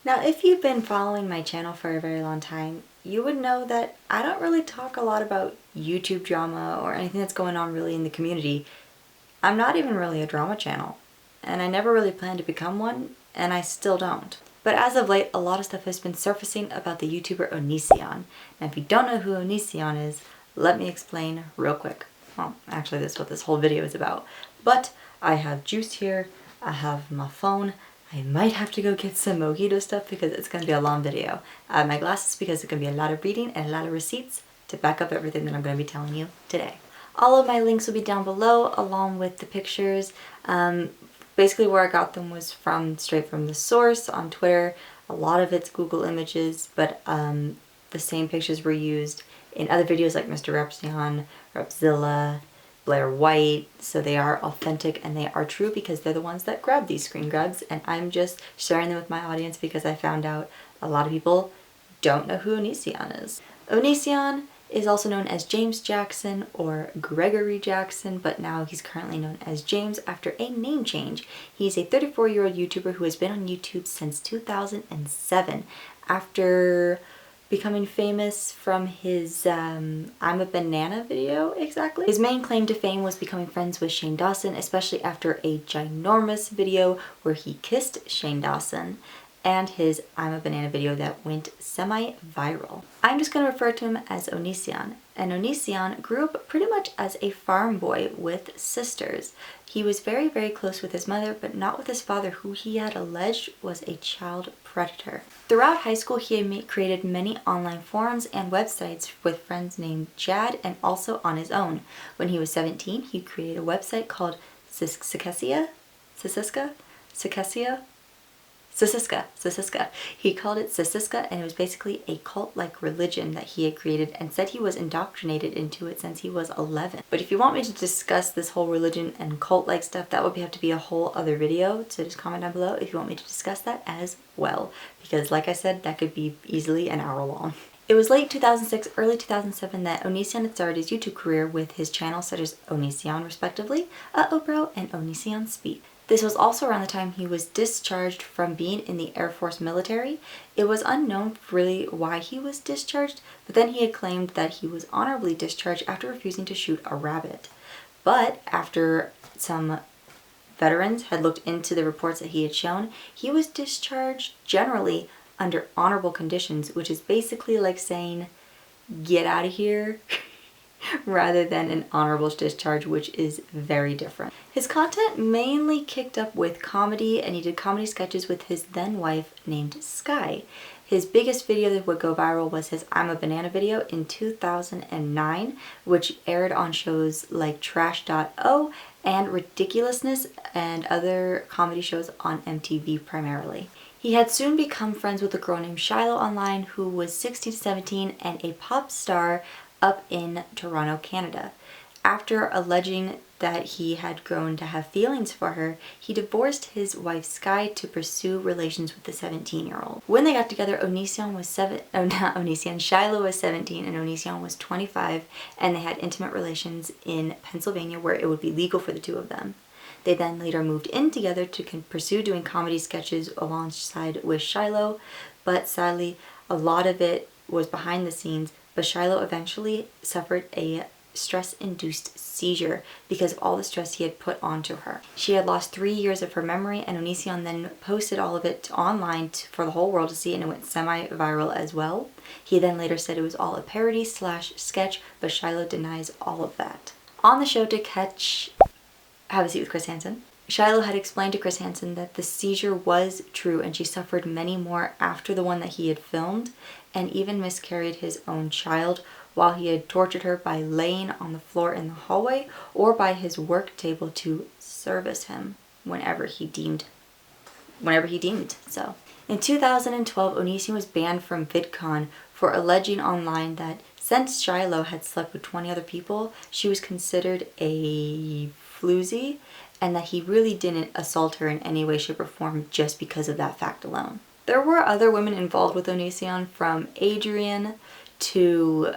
Now, if you've been following my channel for a very long time, you would know that I don't really talk a lot about YouTube drama or anything that's going on really in the community. I'm not even really a drama channel, and I never really planned to become one, and I still don't. But as of late, a lot of stuff has been surfacing about the YouTuber ONISION. Now, if you don't know who ONISION is, let me explain real quick. Well, actually, that's what this whole video is about. But I have juice here, I have my phone, I might have to go get some mojito stuff because it's going to be a long video. I have my glasses because it's going to be a lot of reading and a lot of receipts to back up everything that I'm going to be telling you today. All of my links will be down below along with the pictures. Basically where I got them was straight from the source on Twitter. A lot of it's Google Images, but the same pictures were used in other videos like Mr. Repzion, Repzilla, Blair White, so they are authentic and they are true because they're the ones that grab these screen grabs, and I'm just sharing them with my audience because I found out a lot of people don't know who ONISION is. ONISION is also known as James Jackson or Gregory Jackson, but now he's currently known as James after a name change. He's a 34-year-old YouTuber who has been on YouTube since 2007 after becoming famous from his I'm a Banana video, exactly. His main claim to fame was becoming friends with Shane Dawson, especially after a ginormous video where he kissed Shane Dawson, and his I'm a Banana video that went semi-viral. I'm just going to refer to him as ONISION. And ONISION grew up pretty much as a farm boy with sisters. He was very, very close with his mother, but not with his father, who he had alleged was a child predator. Throughout high school, he created many online forums and websites with friends named Chad and also on his own. When he was 17, he created a website called Sisiska. He called it Sisiska, and it was basically a cult-like religion that he had created and said he was indoctrinated into it since he was 11. But if you want me to discuss this whole religion and cult-like stuff, that would have to be a whole other video, so just comment down below if you want me to discuss that as well. Because like I said, that could be easily an hour long. It was late 2006, early 2007 that ONISION had started his YouTube career with his channels such as ONISION respectively, Oprah, and ONISION Speak. This was also around the time he was discharged from being in the Air Force military. It was unknown really why he was discharged, but then he had claimed that he was honorably discharged after refusing to shoot a rabbit. But after some veterans had looked into the reports that he had shown, he was discharged generally under honorable conditions, which is basically like saying, get out of here, rather than an honorable discharge, which is very different. His content mainly kicked up with comedy, and he did comedy sketches with his then wife named Sky. His biggest video that would go viral was his I'm a Banana video in 2009, which aired on shows like Trash.o and Ridiculousness and other comedy shows on MTV primarily. He had soon become friends with a girl named Shiloh online who was 16 to 17 and a pop star up in Toronto, Canada. After alleging that he had grown to have feelings for her, he divorced his wife Sky to pursue relations with the 17-year-old. When they got together, Shiloh was 17 and ONISION was 25, and they had intimate relations in Pennsylvania where it would be legal for the two of them. They then later moved in together to pursue doing comedy sketches alongside with Shiloh, but sadly a lot of it was behind the scenes. But Shiloh eventually suffered a stress-induced seizure because of all the stress he had put onto her. She had lost 3 years of her memory, and ONISION then posted all of it online for the whole world to see, and it went semi-viral as well. He then later said it was all a parody/sketch, but Shiloh denies all of that. On the show Have a Seat with Chris Hansen, Shiloh had explained to Chris Hansen that the seizure was true and she suffered many more after the one that he had filmed, and even miscarried his own child while he had tortured her by laying on the floor in the hallway or by his work table to service him whenever he deemed so. In 2012, ONISION was banned from VidCon for alleging online that since Shiloh had slept with 20 other people, she was considered a floozy, and that he really didn't assault her in any way, shape, or form just because of that fact alone. There were other women involved with ONISION, from Adrian to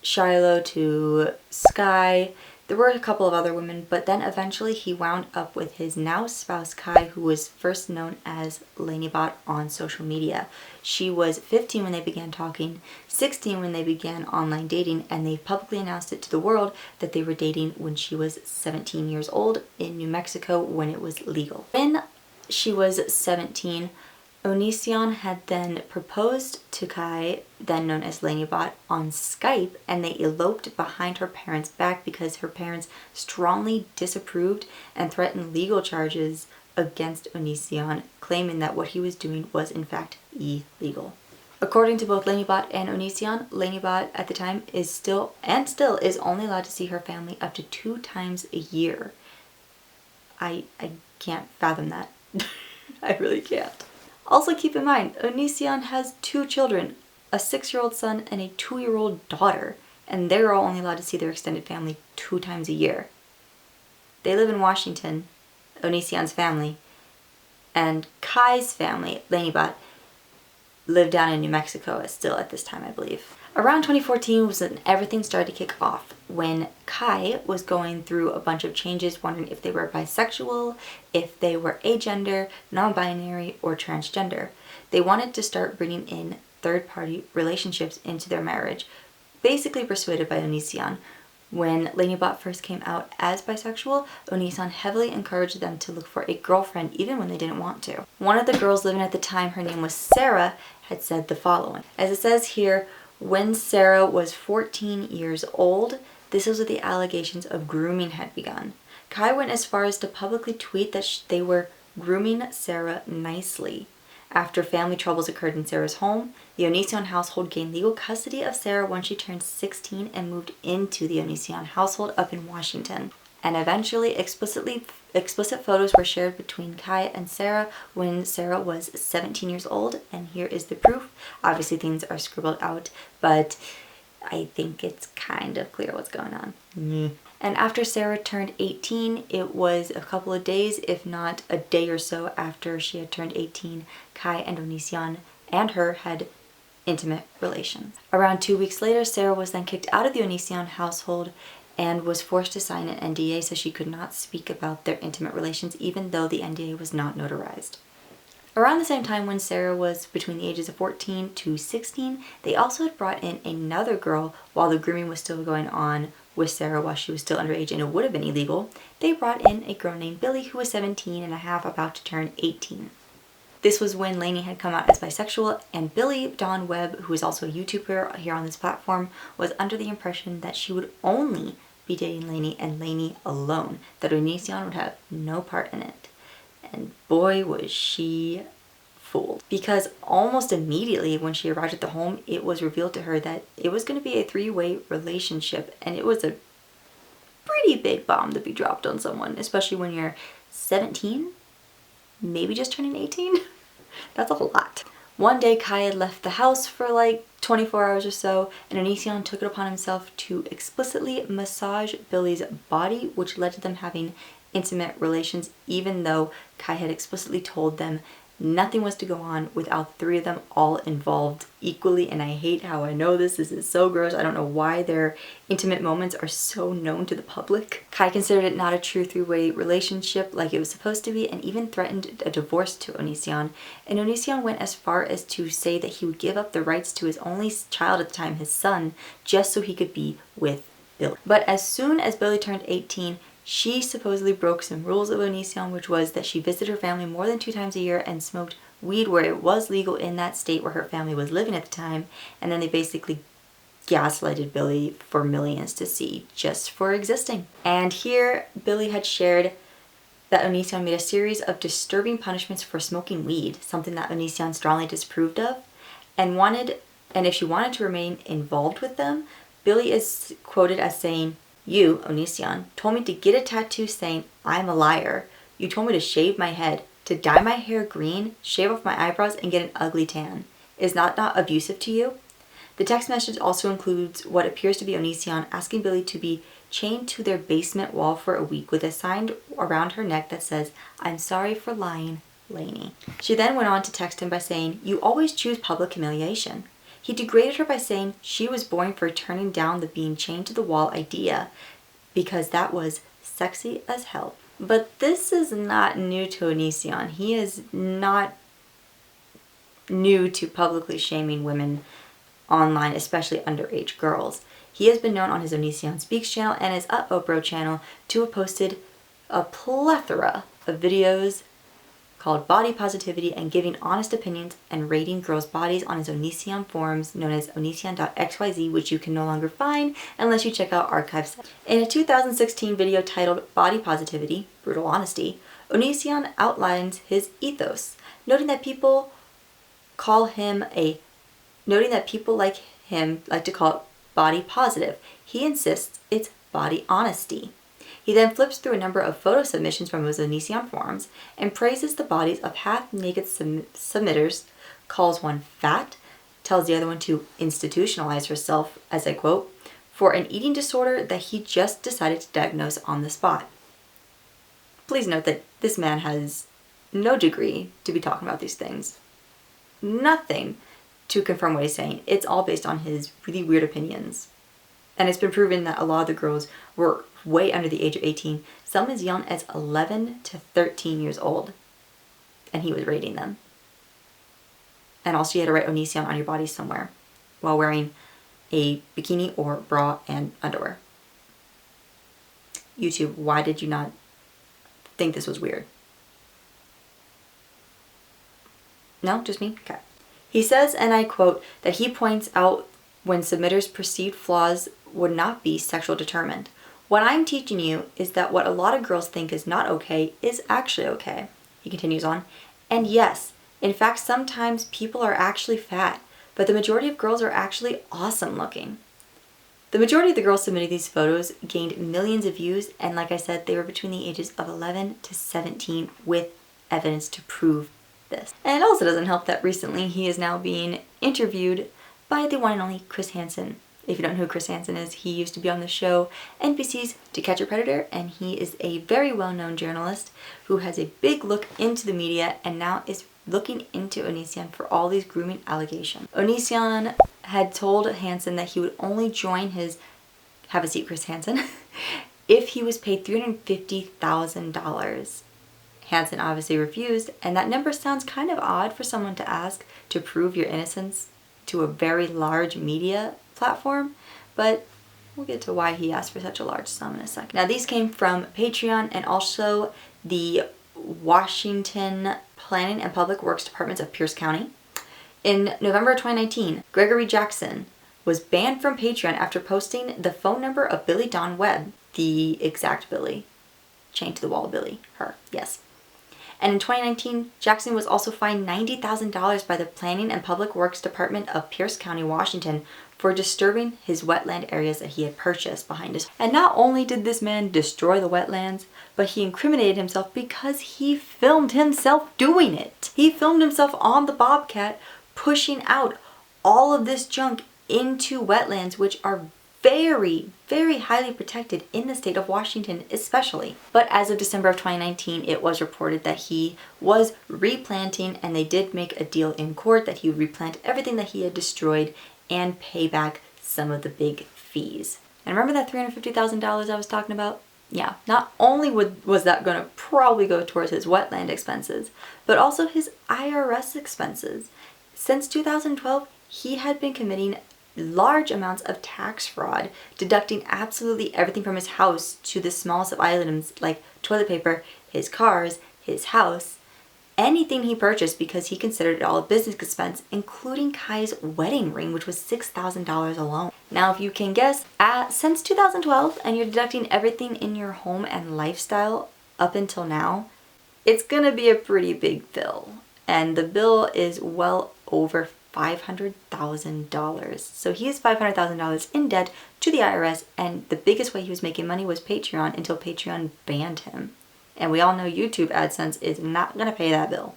Shiloh to Sky. There were a couple of other women, but then eventually he wound up with his now spouse Kai, who was first known as LanieBot on social media. She was 15 when they began talking, 16 when they began online dating, and they publicly announced it to the world that they were dating when she was 17 years old in New Mexico when it was legal. When she was 17, ONISION had then proposed to Kai, then known as LanieBot, on Skype, and they eloped behind her parents' back because her parents strongly disapproved and threatened legal charges against ONISION, claiming that what he was doing was in fact illegal. According to both LanieBot and ONISION, LanieBot at the time is still is only allowed to see her family up to 2 times a year. I can't fathom that. I really can't. Also keep in mind, ONISION has 2 children, a 6-year-old son and a 2-year-old daughter, and they're all only allowed to see their extended family 2 times a year. They live in Washington, ONISION's family, and Kai's family, LanieBot, live down in New Mexico still at this time, I believe. Around 2014 was when everything started to kick off, when Kai was going through a bunch of changes, wondering if they were bisexual, if they were agender, non-binary, or transgender. They wanted to start bringing in third-party relationships into their marriage, basically persuaded by ONISION. When LanieBot first came out as bisexual, ONISION heavily encouraged them to look for a girlfriend even when they didn't want to. One of the girls living at the time, her name was Sarah, had said the following. As it says here, when Sarah was 14 years old, this was when the allegations of grooming had begun. Kai went as far as to publicly tweet that they were grooming Sarah nicely. After family troubles occurred in Sarah's home, the ONISION household gained legal custody of Sarah when she turned 16 and moved into the ONISION household up in Washington. And eventually, explicit photos were shared between Kai and Sarah when Sarah was 17 years old, and here is the proof. Obviously things are scribbled out, but I think it's kind of clear what's going on. And after Sarah turned 18, it was a couple of days, if not a day or so after she had turned 18, Kai and ONISION and her had intimate relations. Around 2 weeks later, Sarah was then kicked out of the ONISION household and was forced to sign an NDA so she could not speak about their intimate relations even though the NDA was not notarized. Around the same time when Sarah was between the ages of 14 to 16, they also had brought in another girl while the grooming was still going on with Sarah while she was still underage and it would have been illegal. They brought in a girl named Billy who was 17 and a half, about to turn 18. This was when Lainey had come out as bisexual, and Billy Dawn Webb, who is also a YouTuber here on this platform, was under the impression that she would only be dating Lainey and Lainey alone, that ONISION would have no part in it. And boy was she fooled. Because almost immediately when she arrived at the home, it was revealed to her that it was going to be a 3-way relationship, and it was a pretty big bomb to be dropped on someone, especially when you're 17, maybe just turning 18. That's a lot. One day Kai had left the house for like 24 hours or so, and ONISION took it upon himself to explicitly massage Billy's body, which led to them having intimate relations, even though Kai had explicitly told them nothing was to go on without 3 of them all involved equally. And I hate how I know this. This is so gross. I don't know why their intimate moments are so known to the public. Kai considered it not a true 3-way relationship like it was supposed to be, and even threatened a divorce to ONISION. And ONISION went as far as to say that he would give up the rights to his only child at the time, his son, just so he could be with Billy. But as soon as Billy turned 18, she supposedly broke some rules of ONISION, which was that she visited her family more than 2 times a year and smoked weed where it was legal in that state where her family was living at the time. And then they basically gaslighted Billy for millions to see just for existing. And here Billy had shared that ONISION made a series of disturbing punishments for smoking weed, something that ONISION strongly disapproved of, and if she wanted to remain involved with them, Billy is quoted as saying, "You, ONISION, told me to get a tattoo saying I'm a liar. You told me to shave my head, to dye my hair green, shave off my eyebrows, and get an ugly tan. Is that not abusive to you?" The text message also includes what appears to be ONISION asking Billy to be chained to their basement wall for a week with a sign around her neck that says, "I'm sorry for lying, Lainey." She then went on to text him by saying, "You always choose public humiliation." He degraded her by saying she was boring for turning down the being chained to the wall idea. because that was sexy as hell. But this is not new to ONISION. He is not new to publicly shaming women online, especially underage girls. He has been known on his ONISION Speaks channel and his Up channel to have posted a plethora of videos called Body Positivity and giving honest opinions and rating girls' bodies on his ONISION forums known as onision.xyz, which you can no longer find unless you check out archives. In a 2016 video titled Body Positivity, Brutal Honesty, ONISION outlines his ethos, noting that people like him like to call it body positive. He insists it's body honesty. He then flips through a number of photo submissions from his ONISION forums and praises the bodies of half-naked submitters, calls one fat, tells the other one to institutionalize herself, as I quote, for an eating disorder that he just decided to diagnose on the spot. Please note that this man has no degree to be talking about these things. Nothing to confirm what he's saying. It's all based on his really weird opinions. And it's been proven that a lot of the girls were way under the age of 18, some as young as 11 to 13 years old. And he was rating them. And also you had to write ONISION on your body somewhere while wearing a bikini or bra and underwear. YouTube, why did you not think this was weird? No, just me? Okay. He says, and I quote, that he points out when submitters' perceived flaws would not be sexual determined. What I'm teaching you is that what a lot of girls think is not okay is actually okay. He continues on, and yes, in fact, sometimes people are actually fat, but the majority of girls are actually awesome looking. The majority of the girls submitting these photos gained millions of views, and like I said, they were between the ages of 11 to 17 with evidence to prove this. And it also doesn't help that recently he is now being interviewed by the one and only Chris Hansen. If you don't know who Chris Hansen is, he used to be on the show NBC's To Catch a Predator, and he is a very well-known journalist who has a big look into the media and now is looking into ONISION for all these grooming allegations. ONISION had told Hansen that he would only join his, have a seat Chris Hansen, if he was paid $350,000. Hansen obviously refused, and that number sounds kind of odd for someone to ask to prove your innocence to a very large media platform, but we'll get to why he asked for such a large sum in a second. Now these came from Patreon and also the Washington Planning and Public Works Departments of Pierce County. In November 2019, Gregory Jackson was banned from Patreon after posting the phone number of Billy Dawn Webb, the exact Billy, chained to the wall Billy, her, yes. And in 2019, Jackson was also fined $90,000 by the Planning and Public Works Department of Pierce County, Washington, for disturbing his wetland areas that he had purchased behind his. And not only did this man destroy the wetlands, but he incriminated himself because he filmed himself doing it. He filmed himself on the Bobcat pushing out all of this junk into wetlands, which are very, very highly protected in the state of Washington especially. But as of December of 2019, it was reported that he was replanting, and they did make a deal in court that he would replant everything that he had destroyed and pay back some of the big fees. And remember that $350,000 I was talking about? Yeah, not only was that going to probably go towards his wetland expenses, but also his IRS expenses. Since 2012, he had been committing large amounts of tax fraud, deducting absolutely everything from his house to the smallest of items like toilet paper, his cars, his house, anything he purchased, because he considered it all a business expense, including Kai's wedding ring, which was $6,000 alone. Now, if you can guess, since 2012, and you're deducting everything in your home and lifestyle up until now, it's gonna be a pretty big bill. And the bill is well over $500,000. So he is $500,000 in debt to the IRS, and the biggest way he was making money was Patreon until Patreon banned him. And we all know YouTube AdSense is not going to pay that bill.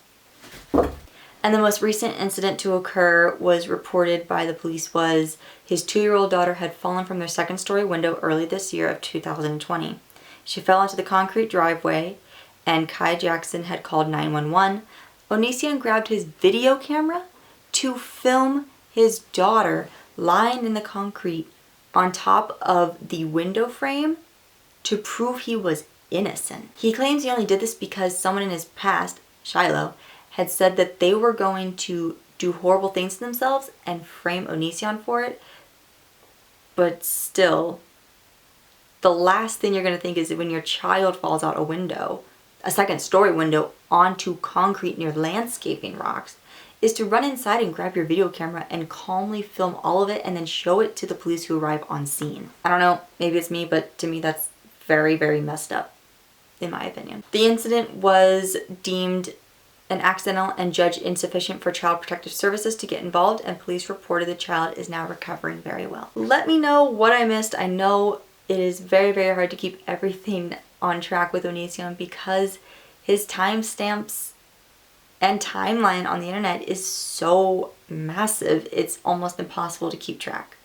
And the most recent incident to occur was reported by the police was his 2-year-old daughter had fallen from their second-story window early this year of 2020. She fell onto the concrete driveway, and Kai Jackson had called 911. ONISION grabbed his video camera to film his daughter lying in the concrete on top of the window frame to prove he was innocent. He claims he only did this because someone in his past, Shiloh, had said that they were going to do horrible things to themselves and frame ONISION for it. But still, the last thing you're going to think is that when your child falls out a window, a second-story window, onto concrete near landscaping rocks, is to run inside and grab your video camera and calmly film all of it and then show it to the police who arrive on scene. I don't know, maybe it's me, but to me that's very, very messed up, in my opinion. The incident was deemed an accidental and judged insufficient for Child Protective Services to get involved, and police reported the child is now recovering very well. Let me know what I missed. I know it is very, very hard to keep everything on track with ONISION because his timestamps and timeline on the internet is so massive, it's almost impossible to keep track.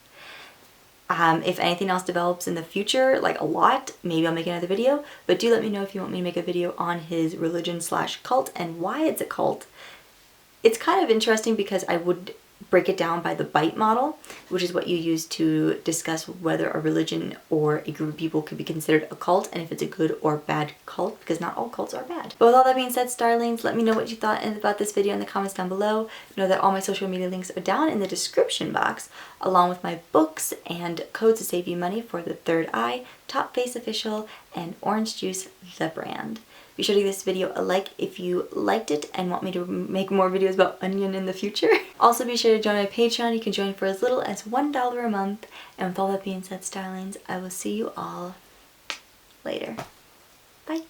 If anything else develops in the future, like a lot, maybe I'll make another video, but do let me know if you want me to make a video on his religion/cult and why it's a cult. It's kind of interesting because I would break it down by the BITE model, which is what you use to discuss whether a religion or a group of people could be considered a cult and if it's a good or bad cult, because not all cults are bad. But with all that being said, Starlings, let me know what you thought about this video in the comments down below. Know that all my social media links are down in the description box, along with my books and codes to save you money for the Third Eye, TopsFace Official, and Orange Juice the Brand. Be sure to give this video a like if you liked it and want me to make more videos about onion in the future. Also be sure to join my Patreon. You can join for as little as $1 a month. And with all that being said, Starlings, I will see you all later.